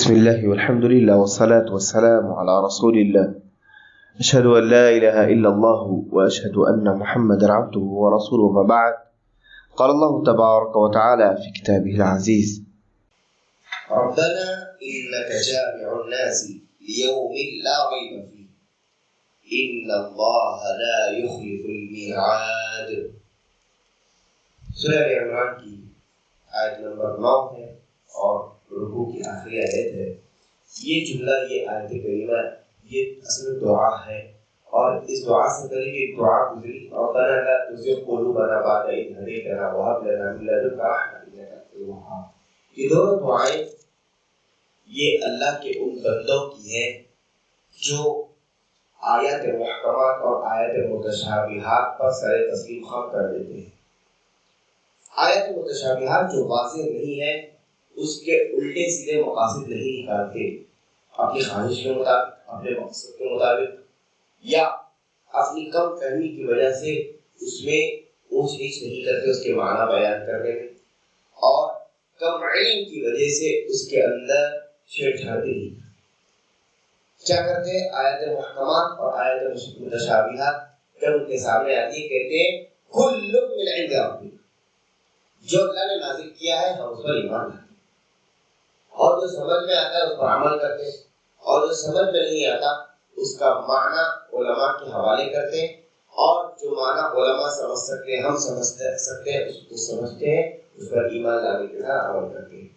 بسم الله والحمد لله والصلاة والسلام على رسول الله. أشهد أن لا إله إلا الله وأشهد أن محمدا عبده ورسوله. وما بعد، قال الله تبارك وتعالى في كتابه العزيز: ربنا إنك جامع الناس ليوم لا ريب فيه إن الله لا يخلف الميعاد. سورہ عمران کی آیت نمبر 9 ہے اور رکوع کی آخری آیت ہے. یہ جملہ، یہ آیت کریمہ، یہ اصل دعا ہے. اور اس دعا سے پہلے ایک دعا گزری: ربنا لا تزغ قلوبنا بعد إذ هديتنا وهب لنا من لدنك رحمة إنك أنت الوهاب. یہ دونوں دعائیں یہ اللہ کے ان بندوں کی ہیں جو آیات محکمات اور آیات متشابہات پر سر تسلیم خم کر دیتے ہیں. آیات متشابہات جو واضح نہیں ہے، اس کے الٹے سیدھے مقاصد نہیں نکالتے، اپنی خواہش کے مطابق، اپنے مقصد کے مطابق، یا اپنی کم فہمی کی وجہ سے اس میں اونچ نیچ نہیں کرتے اس کے معنی بیان کرنے میں، اور کم علم کی وجہ سے اس کے اندر چھیڑ چھاڑ نہیں. کیا کرتے ہیں؟ آیات محکمات اور آیات متشابہات جب ان کے سامنے آتی ہے، کہتے ہیں کل من عند ربک، جو اللہ نے نازل کیا ہے ہم اس پر ایمان لاتے ہیں، اور جو سمجھ میں آتا ہے اس پر عمل کرتے ہیں، اور جو سمجھ میں نہیں آتا اس کا معنی علماء کے حوالے کرتے ہیں، اور جو معنی علماء سمجھ سکتے ہیں، ہم سمجھ سکتے ہیں، اس کو سمجھتے ہیں، اس پر ایمان لانے کے ساتھ عمل کرتے ہیں.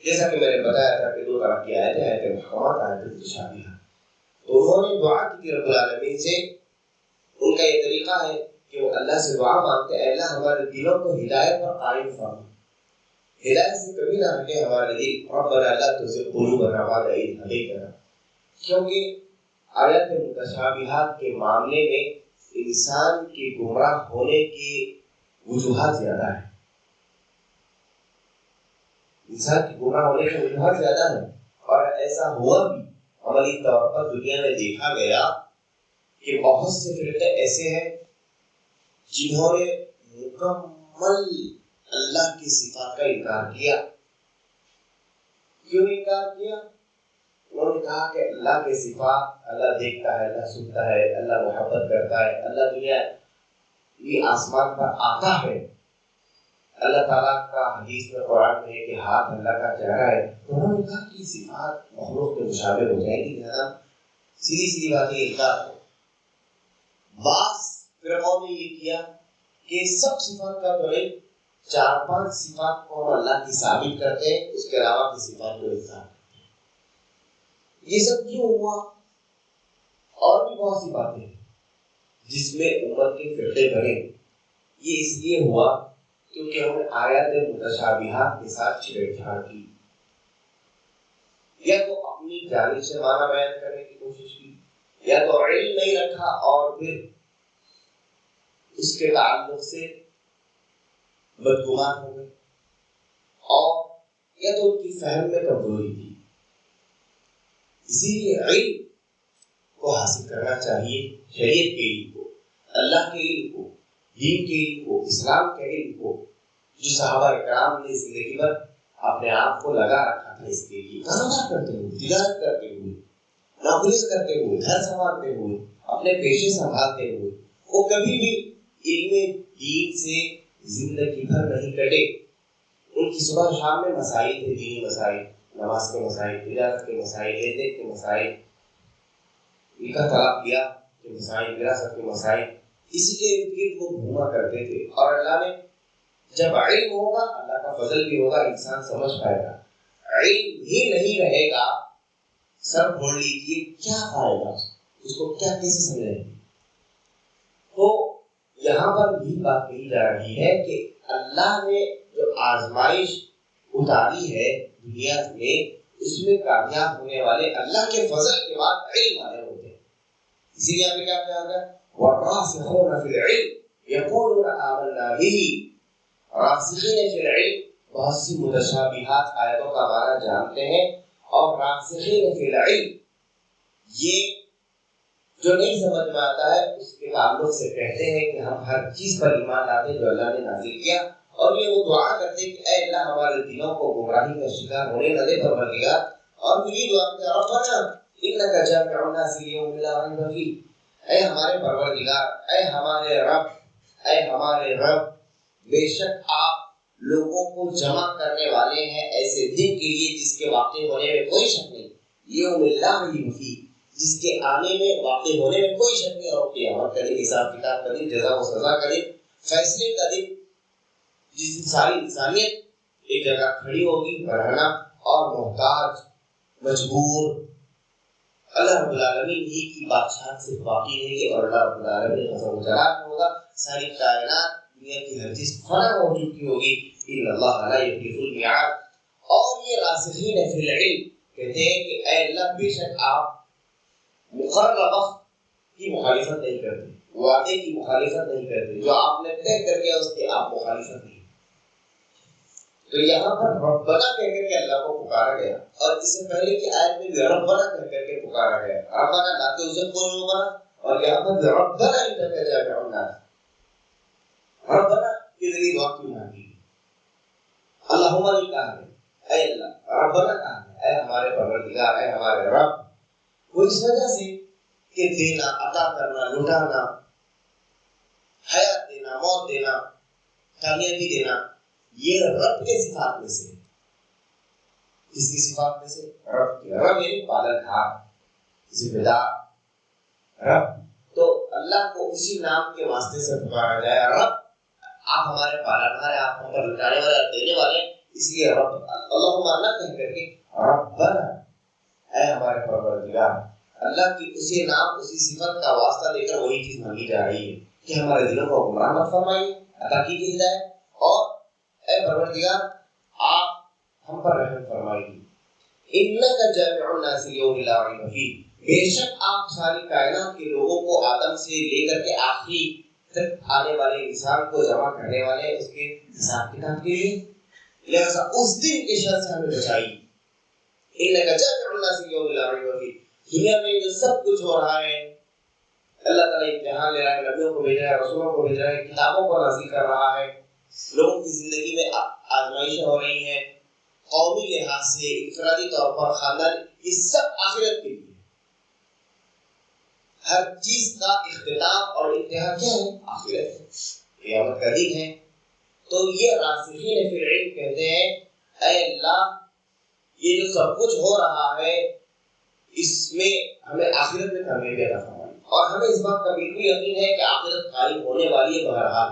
جیسا کہ میں نے بتایا تھا کہ دو طرح کی آیتیں، آیت محکمات، آیت متشابہات. تو انہوں نے دعا کی تھی رب العالمین سے. ان کا یہ طریقہ ہے کہ وہ اللہ سے دعا مانگتے ہیں: اللہ ہمارے دلوں کو ہدایت پر قائم فرما، ہدایت سے کبھی نہ ہٹے ہمارے دل. ربنا لا تزغ قلوبنا بعد إذ هديتنا. کیونکہ آیات متشابہات کے معاملے میں انسان کے گمراہ ہونے کی وجوہات زیادہ ہیں. انسان کی گمراہ ہونے کی وجوہات زیادہ ہیں، اور ایسا ہوا بھی عملی طور پر دنیا میں دیکھا گیا کہ بہت سے فرقے ایسے ہیں جنہوں نے مکمل اللہ کی صفات کا انکار کیا. کیوں انکار کیا؟ انہوں نے کہا کہ اللہ کے صفات، اللہ دیکھتا ہے، اللہ سنتا ہے، اللہ محبت کرتا ہے، اللہ دنیا یہ آسمان پر آتا ہے، اللہ تعالیٰ کا حدیث میں قرآن میں ہے کہ ہاتھ اللہ کا چہرہ ہے. تو انہوں نے کہا کہ یہ صفات مخلوق کے مشابہ ہو جائے گی. لہذا سیدھی سیدھی بات یہ انکار ہے. بعض فرقوں نے یہ کیا کہ سب صفات کا تو نہیں، 4-5 صفات کو ہم اللہ کی ثابت کرتے ہیں، اس کے علاوہ کی صفات کو انکار کرتے ہیں. یہ سب کیوں ہوا؟ اور بھی بہت سی باتیں جس میں امت کے فرقے بنے. یہ اس لیے ہوا کیونکہ ہم نے آیات متشابہات کے ساتھ چھیڑ چھاڑ کی، یا تو اپنی جانب سے معنی بیان کرنے کی کوشش کی، یا تو علم نہیں رکھا اور پھر اس کے تعلق سے بدگمان ہو گئے، اور یا تو ان کی فہم میں کمزوری تھی. اسی لیے علم کو حاصل کرنا چاہیے، شریعت کے علم کو، اللہ کے علم کو، دین کے علم کو، اسلام کے علم کو، جو صحابہ کرام نے زندگی پر اپنے آپ کو لگا رکھا تھا اس کے لیے، کاروبار کرتے ہوئے، تجارت کرتے ہوئے، نوکریاں کرتے ہوئے، گھر سنبھالتے ہوئے، اپنے پیشے سنبھالتے ہوئے، وہ کبھی بھی علم دین سے زندگی بھر نہیں کٹے. ان کی صبح شام میں مسائل تھے، دینی مسائل، نماز کے مسائل، تجارت کے مسائل، عیدت کے مسائل، نکاح طلاق کیا کے مسائل، وراثت کے مسائل. اسی کے ارد گرد وہ گھوما کرتے تھے. اور اللہ نے جب علم ہوگا، اللہ کا فضل بھی ہوگا، انسان سمجھ پائے گا. علم ہی نہیں رہے گا، سب بھول لیجیے، کیا فائدہ اس کو، کیا کیسے سمجھیں گے؟ تو یہاں پر بھی بات کہی جا رہی ہے کہ اللہ نے جو آزمائش اتاری ہے دنیا میں، اس میں کامیاب ہونے والے اللہ کے فضل کے بعد علم والے ہوتے ہیں. اسی لیے آپ نے کیا کہا ہے؟ وَالرَّاسِخُونَ فِي الْعِلْمِ يَقُولُونَ آمَنَّا بِهِ. راسخین فی العلم بہت سی متشابہات آیتوں کا معنی جانتے ہیں، اور راسخین فی العلم یہ جو نہیں سمجھ میں آتا ہے اس کے تعلق سے کہتے ہیں کہ ہم ہر چیز پر ایمان لاتے ہیں جو اللہ نے نازل کیا. اور یہ وہ دعا کرتے ہیں کہ اے اللہ ہمارے دلوں کو گمراہی کا شکار ہونے نہ دے پروردگار، اور پھر یہ دعا کرتے ہیں ربنا انک جامع الناس لیوم لا ریب فیہ، اے ہمارے پروردگار، اے ہمارے رب، بے شک آپ لوگوں کو جمع کرنے والے ہیں ایسے دن کے لیے جس کے واقع ہونے میں کوئی شک نہیں، یوم لا ریب فیہ، جس کے آنے میں واقع ہونے میں کوئی شک نہیں، اور قیامت کا دن، حساب کتاب کا دن، جزا و سزا کا دن، فیصلے کا دن، جس دن ساری انسانیت ایک جگہ کھڑی ہوگی، برہنہ اور محتاج، مجبور، اللہ رب العالمین ہی کی بادشاہت سے باقی رہے گی، اور اللہ رب العالمین غضب و جلال میں ہوگا، ساری کائنات دنیا کی ہر چیز فنا ہو چکی ہوگی، ان اللہ لا یخلف المیعاد۔ اور یہ راسخین فی العلم کہتے ہیں کہ اے اللہ بے شک آپ مقررہ وقت کی مخالفت نہیں کرتے، وعدے کی مخالفت نہیں کرتے، جو آپ نے طے کر دیا اس کی آپ مخالفت نہیں۔ تو یہاں پر ربنا کہہ کر کے اللہ کو پکارا گیا، اور اس سے پہلے کی آیت میں بھی ربنا کہہ کر کے پکارا گیا، ربنا لا تزغ قلوبنا، اور یہاں پر ربنا انک جامع الناس، ربنا کے ذریعے دعا کیوں مانگی؟ اللہم نہیں کہا ہے، اے اللہ، ربنا کہا ہے، اے ہمارے پروردگار، اے ہمارے رب، وہ اس وجہ سے کہ دینا، عطا کرنا، لٹانا، حیات دینا، موت دینا، کامیابی دینا، یہ رب کے صفات میں سے، کس کی صفات میں سے؟ رب کی۔ رب یعنی پالنہار، ذمہ دار رب۔ تو اللہ کو اسی نام کے واسطے سے پکارا جائے، رب، آپ ہمارے پالنہار ہیں، آپ ہم پر لٹانے والے، دینے والے، اس لیے رب، اللہم نہ کہہ کر کے ربنا، اے ہمارے پروردگار، اللہ کی اسی نام اسی صفت کا واسطہ دے کر وہی چیز مانگی جا رہی ہے کہ ہمارے دلوں کو گمراہ مت فرمائیے، عطا کیجیے ہدایت، اور اے پروردگار آپ ہم پر رحم فرمائیے۔ انک جامع الناس لیوم لا ریب فیہ، بے شک آپ ساری کائنات کے لوگوں کو آدم سے لے کر کے آخری تک آنے والے انسان کو جمع کرنے والے اس کے حساب کتاب کے لیے، لہذا اس دن کے شر سے ہمیں بچائیے۔ انک جامع الناس لیوم لا ریب فیہ، دنیا میں جو سب کچھ ہو رہا ہے، اللہ تعالیٰ امتحان لے رہا ہے، نبیوں کو بھیج رہا ہے، رسولوں کو بھیج رہا ہے، کتابوں کو نازل کر رہا ہے، لوگوں کی زندگی میں آزمائشیں ہو رہی ہیں، قومی لحاظ سے، انفرادی طور پر، خاندان، یہ سب آخرت کے لیے، ہر چیز کا اختتام اور انتہا کیا ہے؟ آخرت ہے، قیامت کا دن ہے۔ تو یہ راسخین فی العلم کہتے ہیں اے اللہ یہ جو سب کچھ ہو رہا ہے اس میں ہمیں آخرت میں کامیابی عطا فرمائے، اور ہمیں اس بات کا بالکل یقین ہے کہ آخرت قائم ہونے والی ہے بہرحال،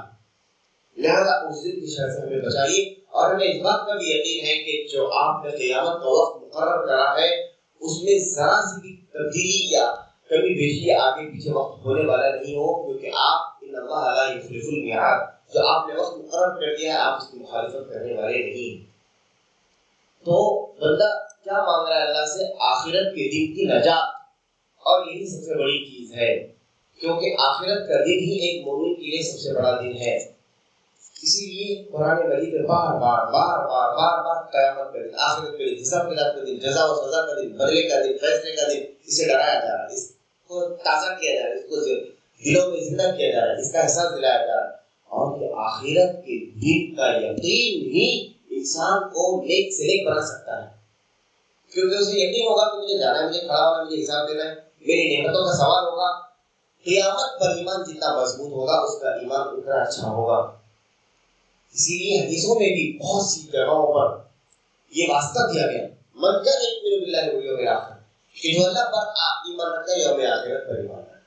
لہذا اس دن کی شر سے ہمیں بچائیے، اور ہمیں اس بات کا بھی یقین ہے کہ جو آپ نے قیامت کا وقت مقرر کرا ہے اس میں ذرا سی بھی تبدیلی یا کمی بیشی آگے پیچھے وقت ہونے والا نہیں ہو، کیونکہ آپ ان اللہ لا یخلف المیعاد، جو آپ نے وقت مقرر کر دیا ہے آپ اس کی مخالفت کرنے والے نہیں۔ تو بندہ کیا مانگ رہا ہے اللہ سے؟ آخرت کے دن کی نجات، اور یہی سب سے بڑی چیز ہے، کیونکہ آخرت کا دن ہی ایک مومن کے لیے سب سے بڑا دن ہے۔ اسی لیے قرآن مجید میں بار بار قیامت کا دن، آخرت کا دن، حساب کتاب کا دن، جزا و سزا کا دن، بدلے کا دن، فیصلے کا دن، اسے ڈرایا جا رہا ہے، اس کو تازہ کیا جا رہا ہے، اس کو دلوں میں زندہ کیا جا رہا ہے، اس کا احساس دلایا جا رہا ہے، اور یہ آخرت کے دن کا یقین ہی انسان کو نیک سے نیک بنا سکتا ہے، کیونکہ اسے یقین ہوگا کہ مجھے جانا ہے، مجھے کھڑا ہونا ہے، مجھے حساب دینا ہے، میری نعمتوں کا سوال ہوگا۔ قیامت پر ایمان جتنا مضبوط ہوگا اس کا ایمان اتنا اچھا ہوگا۔ اسی لیے حدیثوں میں بھی بہت سی جگہوں پر یہ واسطہ دیا گیا، من کان یؤمن باللہ والیوم الآخر، کہ جو اللہ پر ایمان رکھتا ہے، یوم آخرت پر ایمان رکھتا ہے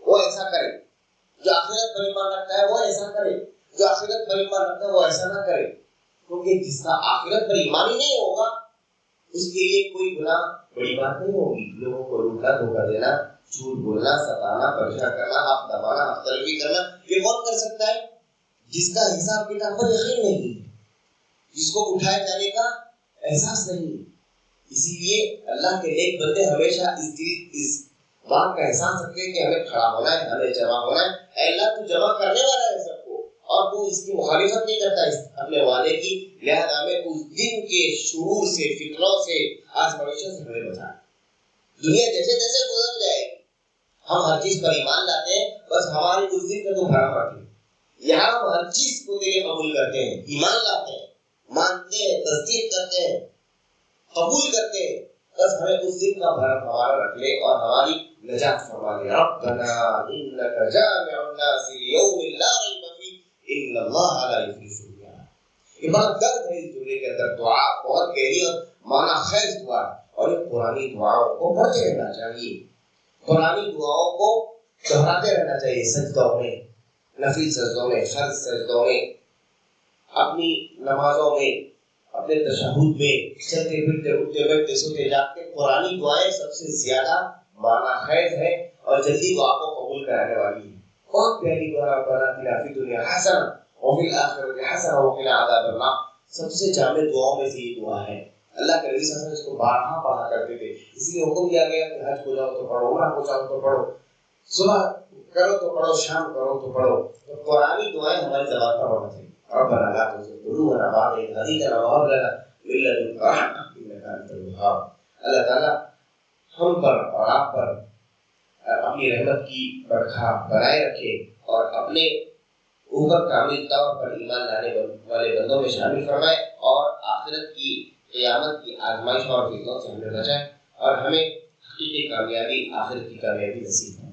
وہ ایسا کرے، جو آخرت پر ایمان رکھتا ہے وہ ایسا کرے، جو آخرت پر ایمان رکھتا ہے وہ ایسا نہ کرے، کیونکہ جس کا آخرت پر ایمان ہی نہیں ہوگا اس کے لیے کوئی گناہ بڑی بات نہیں ہوگی۔ لوگوں کو لوٹا دھوکہ دینا، جھوٹ بولنا، ستانا، پریشان کرنا، حق دبانا، حق تلفی کرنا، یہ کون کر سکتا ہے؟ جس کا حساب کتاب پر یقین نہیں ہے، جس کو اٹھائے جانے کا احساس نہیں ہے۔ اسی لیے اللہ کے نیک بندے ہمیشہ اس بات کا احساس رکھتے ہیں کہ ہمیں کھڑا ہونا ہے، ہمیں جمع ہونا ہے، اے اللہ تو جمع کرنے والا ہے سب کو، اور وہ اس کی مخالفت نہیں کرتا اپنے وعدے کی، لہذا ہمیں اس دن کے شرور سے، فتنوں سے، آزمائشوں سے ہمیں بچانا۔ دنیا جیسے جیسے گزر جائے ہم ہر چیز پر ایمان لاتے ہیں، بس ہماری اس دن کا تو بھرم رکھیں، یہاں ہم ہر چیز کو تیرے قبول کرتے ہیں، ایمان لاتے ہیں، مانتے ہیں، تصدیق کرتے ہیں، قبول کرتے ہیں، بس ہمیں اس دن کا بھرم ہمارا رکھ لے اور ہماری نجات فرما دے. ربنا انک جامع الناس لیوم لا ریب فیہ ان اللہ لا یخلف الميعاد. یہ بڑا درد ہے اس جملے کے اندر. دعا بہت گہری اور معنی خیز دعا ہے اور یہ پرانی دعاؤں کو پڑھتے رہنا چاہیے. پرانی دعاؤں کو دہراتے رہنا چاہیے سجدوں میں، نفل سجدوں میں، فرض سجدوں میں، اپنی نمازوں میں، اپنے تشہد میں، چلتے پھرتے اٹھتے بیٹھتے سوتے جاگتے. پرانی دعائیں سب سے زیادہ معنی خیز ہے اور جلدی دعا کو قبول کرانے والی ہے. بہت پیاری دعا ربنا آتنا فی الدنیا حسنہ وفی الآخرۃ حسنہ وقنا عذاب النار سب سے جامع دعاؤں میں سے یہ دعا ہے. اللہ کے نبی صلی اللہ علیہ وسلم اس کو بارہا پڑھا کرتے تھے. اس لیے حکم دیا گیا کہ حج کو جاؤ تو پڑھو، عمرہ کو جاؤ تو پڑھو، صبح کرو تو پڑھو، شام کرو تو پڑھو. تو قرآنی دعائیں ہماری زبان پر ہونا چاہیے. ربنا لا تزغ قلوبنا بعد إذ هديتنا وهب لنا من لدنك رحمة إنك أنت الوهاب. اللہ تعالیٰ ہم پر اور آپ پر اپنی رحمت کی برکھا بنائے رکھے اور اپنے اوپر کامل طور پر ایمان لانے والے بندوں میں شامل فرمائے اور آخرت کی قیامت کی آزمائش اور فتنوں سے ہمیں بچائے اور ہمیں حقیقی کامیابی، آخرت کی کامیابی نصیب